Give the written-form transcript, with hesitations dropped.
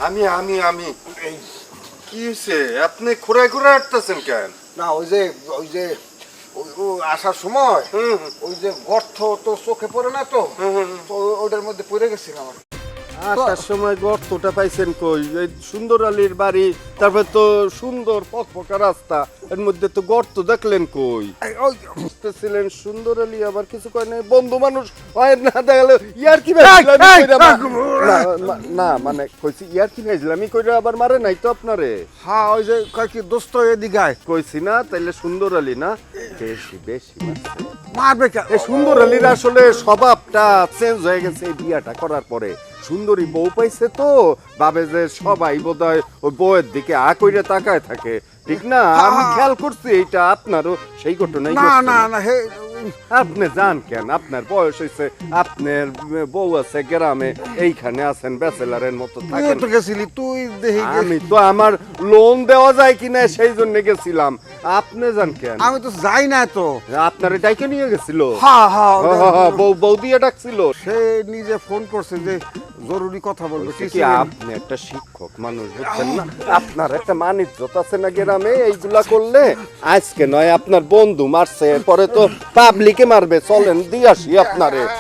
আমি আমি আমি কি হয়েছে? আপনি ঘুরায় ঘুরে হাঁটতেছেন কেন? না ওই যে আসার সময় ওই যে গর্ত তো চোখে পড়ে না তো ওটার মধ্যে পড়ে গেছিলাম আর কি। আসার সময় গর্তটা পাইছেন কই? এই সুন্দর আলীর বাড়ি, তারপর তো সুন্দর পকপকা রাস্তা, এর মধ্যে তো গর্ত দেখলেন কই? বুঝতেছিলেন সুন্দর আলী আবার কিছু কয় নাই, বন্ধু মানুষ হয় না, দেখালো ইয়ার কি না মানে কইছি ইয়ার কি ভাইছিলাম কইরা আবার মারে নাই তো আপনারে? হ্যাঁ ওই যে কয় কি দোস্ত এদিকে আয়। কইছি না তাইলে সুন্দর আলী না? বেশি বেশি মারবে কেন? এই সুন্দর আলীর আসলে স্বভাবটা চেঞ্জ হয়ে গেছে এই বিয়াটা করার পরে। সুন্দরী বউ পাইছে তো ভাবে যে সবাই বোধহয় ওই বউয়ের দিকে আ কইরে তাকায় থাকে, ঠিক না? আমি খেয়াল করছি এইটা আপনারও সেই ঘটনাই না ঘটছে। না না হে আপনি জান কেন? আপনার বয়স হয়েছে, আপনার বউ আছে গ্রামে, এইখানে আছেন ব্যাচেলারের মতো তুই থাকেন। তো গেছিলি তুই দেখি আমি তো আমার লোন দেওয়া যায় কিনা সেই জন্য গেছিলাম, আপনি জান কেন? আমি তো যাই না তো। আপনারে ডাইকে নিয়ে গেছিল? হ্যাঁ হ্যাঁ বউ দিয়ে ডাকছিল? সে নিজে ফোন করছে যে জরুরি কথা বলবে। কি আপনি একটা শিক্ষক মানুষ, বুঝছেন না? আপনার একটা মান ইজ্জত আছে না গ্রামে? এইগুলা করলে আজকে নয় আপনার বন্ধু মারছে, পরে তো পাবলিকে মারবে। চলেন দিয়ে আসি আপনারে।